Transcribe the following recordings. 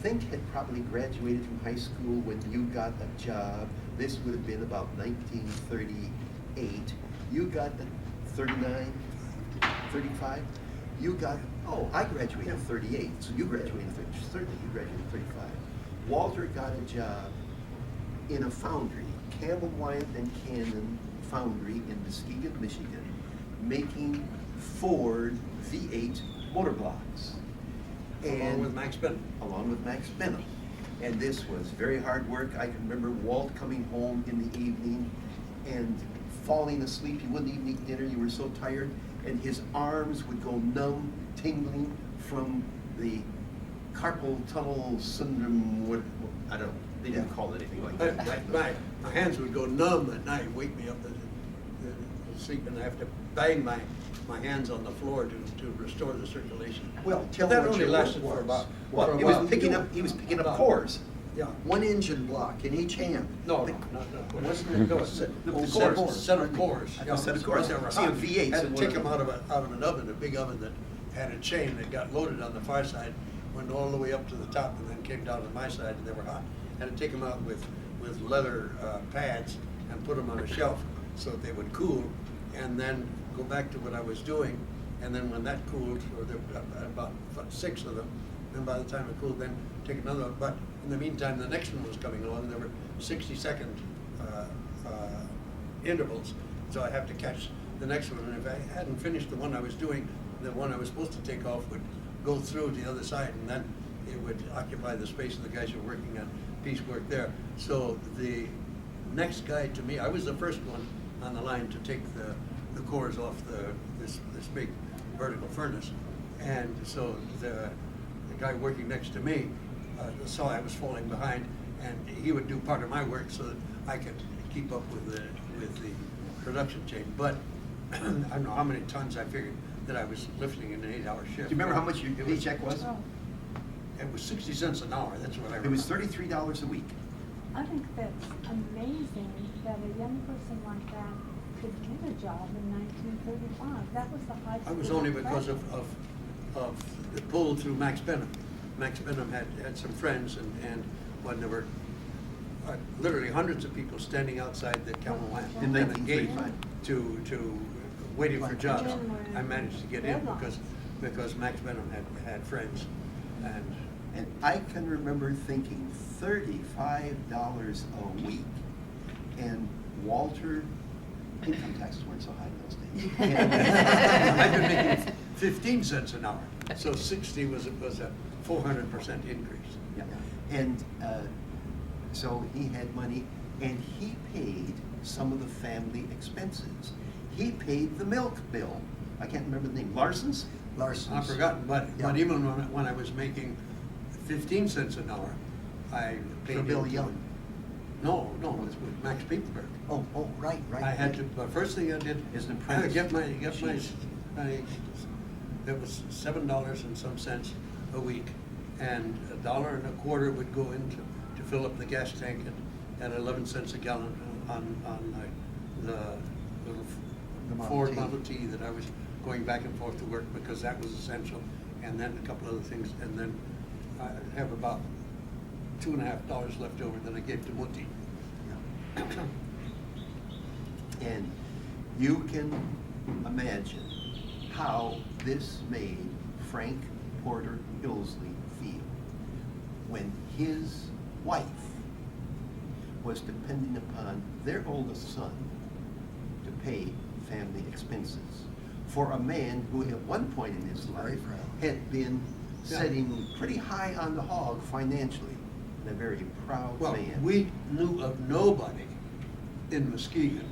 think had probably graduated from high school when you got a job. This would have been about 1938. You got the 39, 35. You got, oh, I graduated in 38, so you graduated in 30, certainly you graduated in 35. Walter got a job in a foundry, Campbell, Wyatt and Cannon Foundry in Muskegon, Michigan, making Ford V8 motor blocks. Along with Max Benham. Along with Max Benham. And this was very hard work. I can remember Walt coming home in the evening and falling asleep. He wouldn't even eat dinner. You were so tired. And his arms would go numb, tingling from the carpal tunnel syndrome. What I don't know. They didn't call it anything like that. My hands would go numb at night, wake me up to sleep, and I have to bang my hands on the floor to restore the circulation. Well, tell that me what only your lasted work for was. about. Well, he was picking up. He was picking up cores. Yeah. One engine block in each hand. No, The- no. Wasn't it? No, No, set cores. of cores. A set of cores. They were See, a hot. V8 's Had in to one take of them them. out of an oven, a big oven that had a chain that got loaded on the far side, went all the way up to the top, and then came down to my side, and they were hot. Had to take them out with leather pads and put them on a shelf so that they would cool, and then go back to what I was doing. And then when that cooled, or there were about 6 of them, then by the time it cooled, then take another one. But in the meantime, the next one was coming along, and there were 60-second intervals. So I have to catch the next one. And if I hadn't finished the one I was doing, the one I was supposed to take off would go through to the other side, and then it would occupy the space of the guys who were working on piecework there. So the next guy to me, I was the first one on the line to take the cores off this big vertical furnace. And so the guy working next to me saw I was falling behind, and he would do part of my work so that I could keep up with the production chain. But I don't know how many tons I figured that I was lifting in an 8-hour shift. Do you remember how much your paycheck was? Oh, It was 60 cents an hour. That's what I remember. It was $33 a week. I think that's amazing that a young person like that could get a job in 1935. That was the high school. I was only because graduate. of the pull through Max Benham. Max Benham had some friends, and when there were literally hundreds of people standing outside the Campbell In Wyatt gate 1935. to waiting for jobs, January. I managed to get in Deadline. because Max Benham had friends, And I can remember thinking $35 a week. And Walter, income taxes weren't so high in those days. I've been making 15 cents an hour, so 60 was a 400% increase. Yeah. And so he had money, and he paid some of the family expenses. He paid the milk bill. I can't remember the name. Larson's? Larson's. I've forgotten, but Yeah. even when I was making 15 cents an hour, I paid For Bill into- Young. No, it was with Max Petersburg. Oh, right. I had to. The first thing I did As an I apprentice. get my. It was $7 and some cents a week, and $1.25 would go into to fill up the gas tank, and 11 cents a gallon on the little The Model Ford T. Model T that I was going back and forth to work because that was essential, and then a couple other things, and then I have about $2.50 left over that I gave to Mutti. And you can imagine how this made Frank Porter Illsley feel when his wife was depending upon their oldest son to pay family expenses for a man who at one point in his life had been sitting pretty high on the hog financially, and a very proud Well, man. we knew of nobody in Muskegon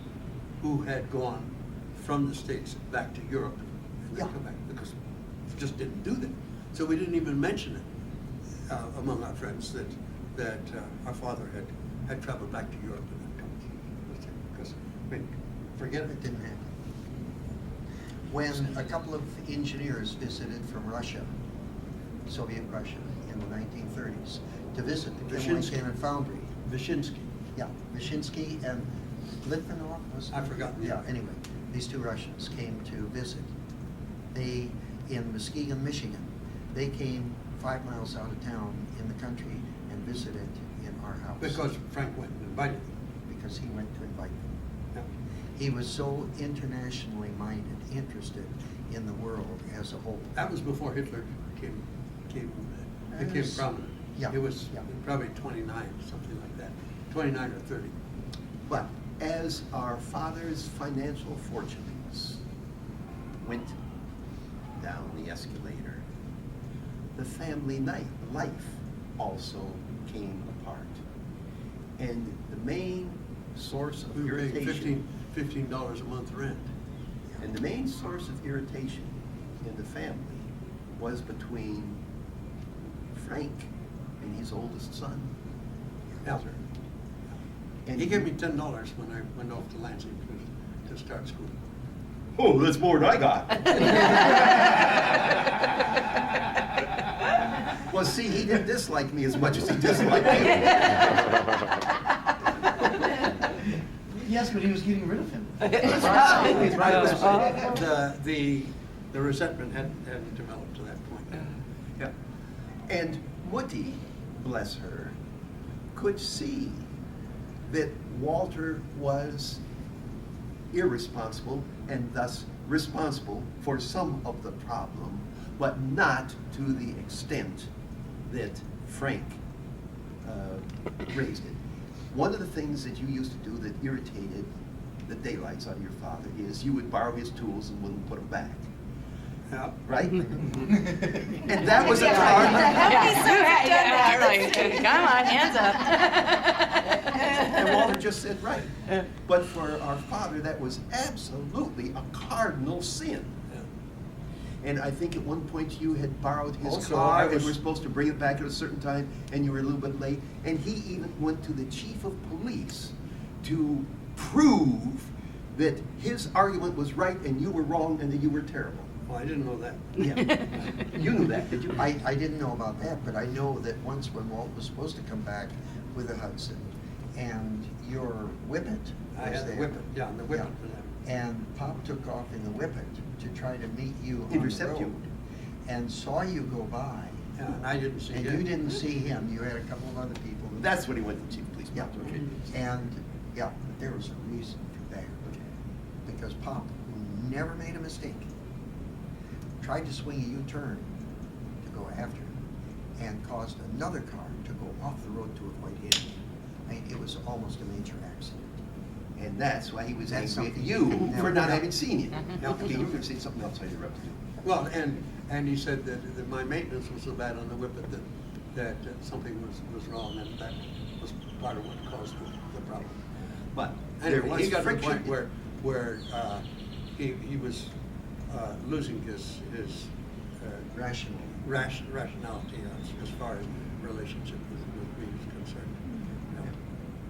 who had gone from the States back to Europe and then Yeah. come back, because we just didn't do that. So we didn't even mention it among our friends that our father had traveled back to Europe and then come. Because, I mean, forget It it. didn't happen. When a couple of engineers visited from Russia, Soviet Russia, in the 1930s, to visit the Campbell Vyshinsky. Cannon Foundry. Vyshinsky. Yeah, Vyshinsky and Litvinov was. I've forgotten. Yeah, anyway, these two Russians came to visit. They, in Muskegon, Michigan, They came 5 miles out of town in the country and visited in our house. Because Frank went and invited them. Because he went to invite them. Yeah. He was so internationally minded, interested in the world as a whole. That was before Hitler became prominent. Yeah, It was yeah. probably 29, something like that, 29 or 30. But as our father's financial fortunes went down the escalator, the family life also came apart. And the main source of We were paying irritation, $15 a month rent. and the main source of irritation in the family was between Frank and his oldest son, Walter. And He gave me $10 when I went off to Lansing to start school. Oh, that's more than I got. Well, see, he didn't dislike me as much as he disliked you. Yes, but he was getting rid of him. He's right. The resentment hadn't developed to that point. Yeah. And Mutti, bless her, could see that Walter was irresponsible and thus responsible for some of the problem, but not to the extent that Frank raised it. One of the things that you used to do that irritated the daylights out of your father is you would borrow his tools and wouldn't put them back. Yeah. Right? And that was a How card. many sons have done that? Right. Come on, hands up. And Walter just said, right. But for our father, that was absolutely a cardinal sin. And I think at one point you had borrowed his Also, car I and was- were supposed to bring it back at a certain time, and you were a little bit late. And he even went to the chief of police to prove that his argument was right and you were wrong and that you were terrible. Well, I didn't know that. Yeah. You knew that, did you? I didn't know about that, but I know that once when Walt was supposed to come back with the Hudson, and your Whippet I was had the there. Whippet, yeah, and the Whippet Yeah. for them. And Pop took off in the Whippet to try to meet you on the Intercept you. road, and saw you go by. Yeah, and I didn't see And him. you didn't see him, you had a couple of other people. That's when he went to chief of police. Yeah, Okay. and, yeah, but there was a reason for that. Because Pop, who never made a mistake, tried to swing a U-turn to go after him, and caused another car to go off the road to avoid him. I mean, it was almost a major accident. And that's why he was That's angry at something you you can for never not know. having seen you. Yeah. Okay, you were going to say something else, I interrupted you. Well, and he said that my maintenance was so bad on the Whippet that something was wrong, and that was part of what caused the problem. But there Anyway, was he got to the friction. point where he was losing his Rational. rationality as far as relationship with me is concerned.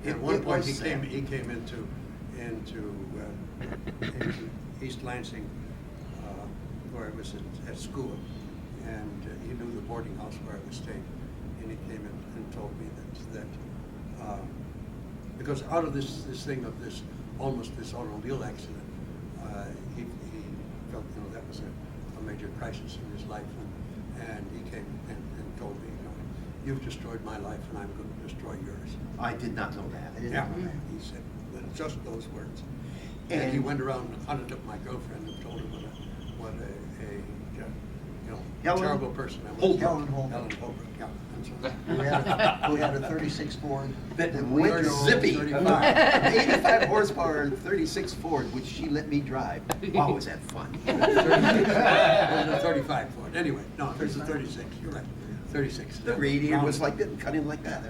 It- At one it point, was he sad. came into East Lansing, where I was at school, and he knew the boarding house where I was staying, and he came in and told me that because out of this thing of this automobile accident, he felt that was a major crisis in his life, and he came and told me, you've destroyed my life, and I'm going to destroy yours. I did not know that. I didn't Yeah, know that. he said just those words. And he went around and hunted up my girlfriend and told her what a Helen terrible person I was. Holbrook. Helen Holbrook. Helen Holbrook, yeah. I'm sorry. Who had a 36 Ford. That we went drove zippy. 35. An 85 horsepower 36 Ford, which she let me drive. Wow, was that fun. It was a 35 Ford. Anyway, no, there's a 36. You're right. 36. The radiator was like that, and cut in like that.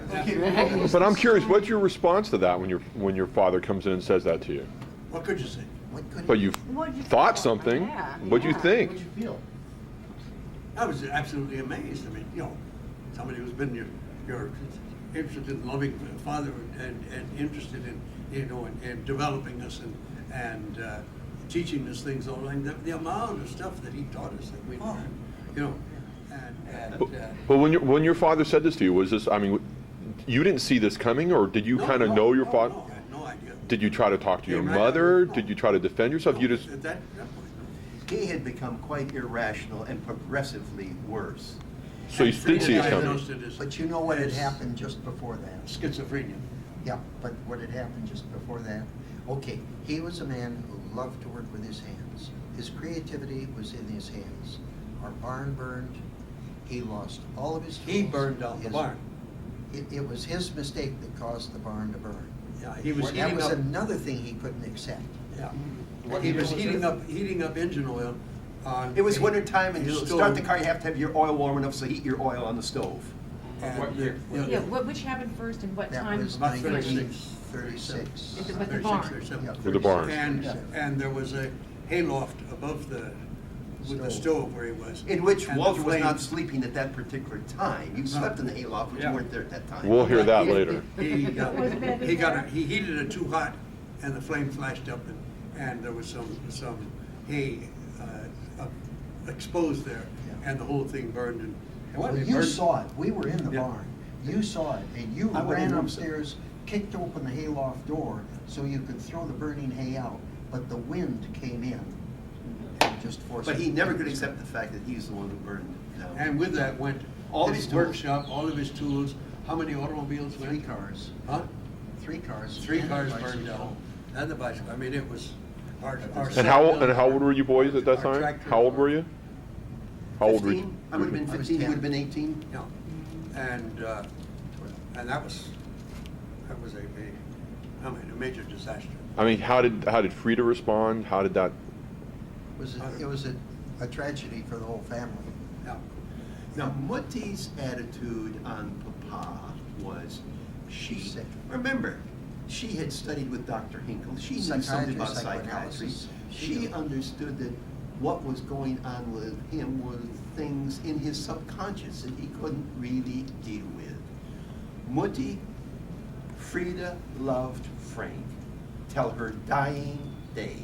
But I'm curious, what's your response to that when your father comes in and says that to you? What could you say? What could But he- you What'd you thought feel? something. Yeah, What'd you yeah. think? What'd you feel? I was absolutely amazed. I mean, somebody who's been your interested in loving father and interested in developing us and teaching us things all along. The amount of stuff that he taught us that we learned, But when your father said this to you, was this? I mean, you didn't see this coming, or did you kind of know your father? No, I had no idea. Did you try to talk to your Came right out of mother? the- Did you try to defend yourself? You just At that point, no. he had become quite irrational and progressively worse. So you did see it coming. Diagnosed it as- But you know what had as happened just before that? Schizophrenia. Yeah, but what had happened just before that? Okay, he was a man who loved to work with his hands. His creativity was in his hands. Our barn burned. He lost all of his tools. He burned down the His- barn. It was his mistake that caused the barn to burn. Yeah, he was That heating was up. another thing he couldn't accept. Yeah. What He year was was heating this? heating up engine oil on. It was a- winter time, and a you stove. start the car, you have to have your oil warm enough so heat your oil on the stove. And What year? Yeah, which happened first and what That time? was About 1936. With the 36 barn. or something. Yeah, With the barn. And there was a hayloft above with the stove where he was. In which And the Walter was not flames- sleeping at that particular time. You slept in the hayloft, but you Yeah. weren't there at that time. We'll hear that He- later. He Was bed he heated it too hot, and the flame flashed up, and there was some hay exposed there, Yeah. and the whole thing burned. And Well, it you burned- saw it. We were in the Yeah. barn. You saw it, and you I went in ran room upstairs, kicked open the hayloft door so you could throw the burning hay out, but the wind came in and just forced it. But he never could accept the fact that he's the one who burned down. And with that went All his his tools. workshop, all of his tools. How many automobiles went? 3 cars. Huh? 3 cars. 3 and a cars bicycle. burned down, and the bicycle. I mean, it was our. And how old were you boys at that Our time? tractor- How old were you? How old were you? 15? I would have been I was 15, he 10. would have been 18. Yeah, and that was a major disaster. I mean, how did Frida respond? How did that? It was a tragedy for the whole family. Yeah. Now, Mutti's attitude on Papa was Sick. remember, she had studied with Dr. Hinkle. She knew something about Psychiatry, psychiatry. psychoanalysis. She understood that what was going on with him was things in his subconscious that he couldn't really deal with. Mutti, Frida loved Frank till her dying day.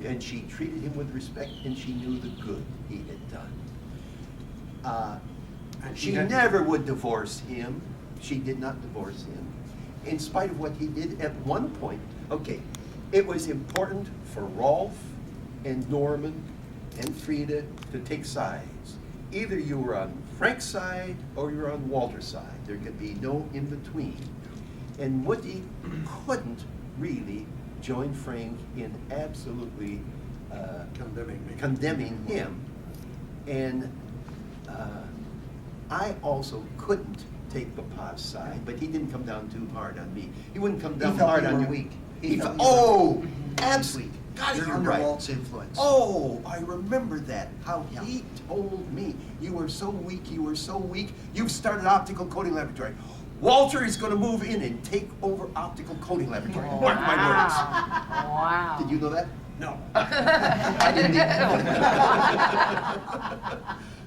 And she treated him with respect, and she knew the good he had done. And She had- never would divorce him. She did not divorce him, in spite of what he did at one point. Okay, it was important for Rolf and Norman and Frida to take sides. Either you were on Frank's side or you were on Walter's side. There could be no in between. And Woody couldn't really join Frank in absolutely condemning him. And I also couldn't take Papa's side, but he didn't come down too hard on me. He wouldn't come down felt hard you on were you. weak. He felt felt, you were absolutely. God, You're you're under right. Walt's influence. Oh, I remember that. How Yeah. he told me, you were so weak, you were so weak. You've started optical coating laboratory. Walter is going to move in and take over optical coating laboratory. Mark my words. Wow. Did you know that? No. I didn't either.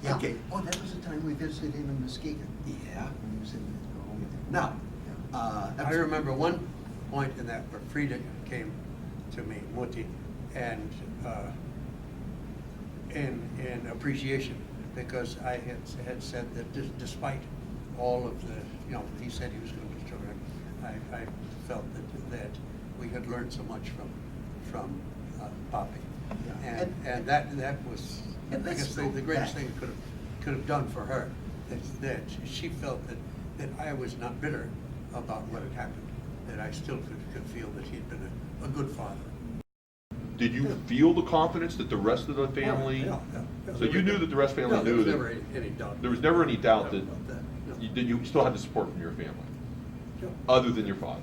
Yeah. Okay. Oh, that was the time we visited him in Muskegon. Yeah. When he was in the home. Now, I remember one point in that where Frida came to me, Mutti, and in appreciation, because I had said that despite all of the, he said he was going to destroy him, I felt that we had learned so much from Poppy. Yeah. And that was, I And let's guess, the go greatest back. thing could have done for her, that she felt that I was not bitter about what had happened, that I still could feel that he'd been a good father. Did you feel the confidence that the rest of the family? Yeah. So you knew that the rest of the family No, there knew was that never any doubt. there was never any doubt that about that. No. that you still had the support from your family, No. other than your father.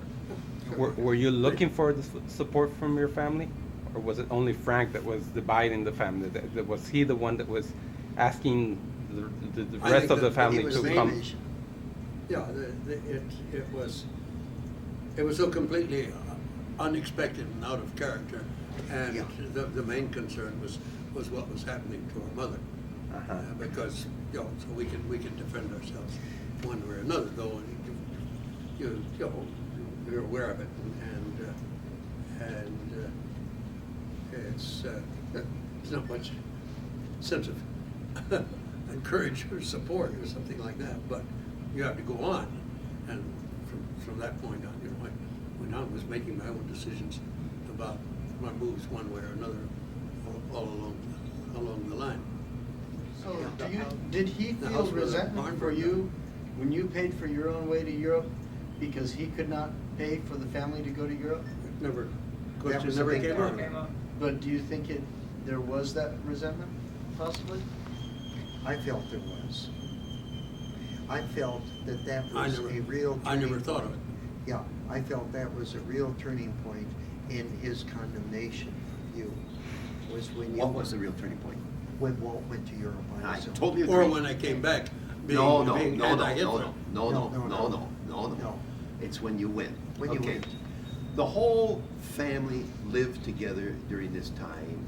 Were you looking for the support from your family, or was it only Frank that was dividing the family? That was he the one that was asking the I rest think of the that family He was to the come? invasion. Yeah, it was so completely unexpected and out of character, and Yeah. the main concern was what was happening to our mother, because so we can defend ourselves one way or another, though you're aware of it, and it's there's not much sense of encourage or support or something like that, but you have to go on, and from that point on, when I was making my own decisions about my moves one way or another all along along the line. So did he The feel house where the resentment barn for burned you when you paid for your own way to Europe because he could not pay for the family to go to Europe? Never, That question was a never big came part. up. But do you think there was that resentment, possibly? I felt there was. I felt that I was never- a real. I never turning thought of point. it. Yeah, I felt that was a real turning point in his condemnation of you. Was when you. What was the real turning point? When Walt went to Europe on I his own. totally agree. Or when I came back, being No, anti-Hitler. no. It's when you win. When you Okay. win. The whole family lived together during this time.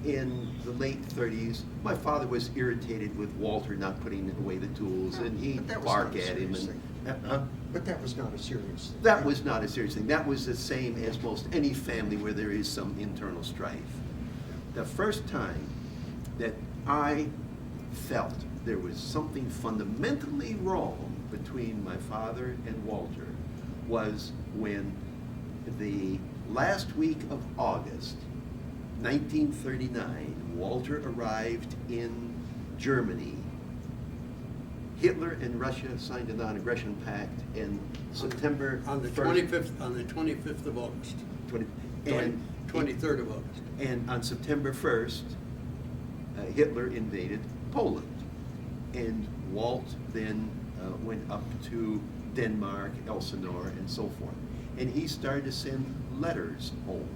In the late 30s, my father was irritated with Walter not putting away the tools, and he'd But that was bark not a at him. serious And But that was not a serious thing. that was not a serious thing. That was the same as most any family where there is some internal strife. The first time that I felt there was something fundamentally wrong between my father and Walter was when the last week of August, 1939, Walter arrived in Germany. Hitler and Russia signed a non-aggression pact in September On the 1st, 25th of August, 23rd of August. And on September 1st, Hitler invaded Poland. And Walt then went up to Denmark, Elsinore, and so forth. And he started to send letters home.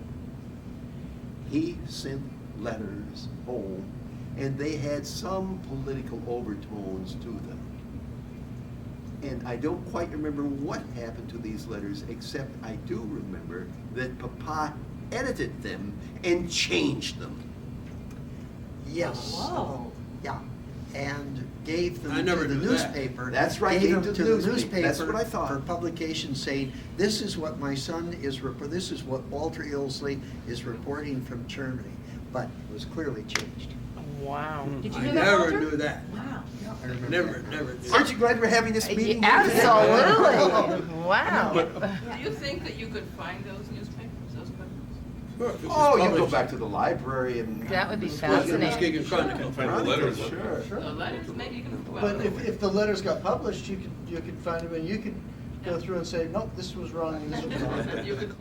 He sent letters home, and they had some political overtones to them. And I don't quite remember what happened to these letters, except I do remember that Papa edited them and changed them. Yes. Whoa. Yeah, and gave them I to never the knew that. newspaper. That's right, Gave gave them to to the the newspaper. That's newspaper what I thought. for publication, saying, this is what my son is, this is what Walter Illsley is reporting from Germany. But it was clearly changed. Wow. Did you I know that, never Walter? knew that. Wow. Yeah, I remember Never, that. never. Aren't you glad we're having this meeting? here today? Absolutely. Wow. Yeah. Do you think that you could find those newspapers, those papers? Sure, if it was Oh, you go published. back to the library and. That would be Muskegon fascinating. Chronicle. Sure. The letters, maybe you can. But if the letters got published, you could find them and you could go through and say, nope, this was wrong and this was wrong. You could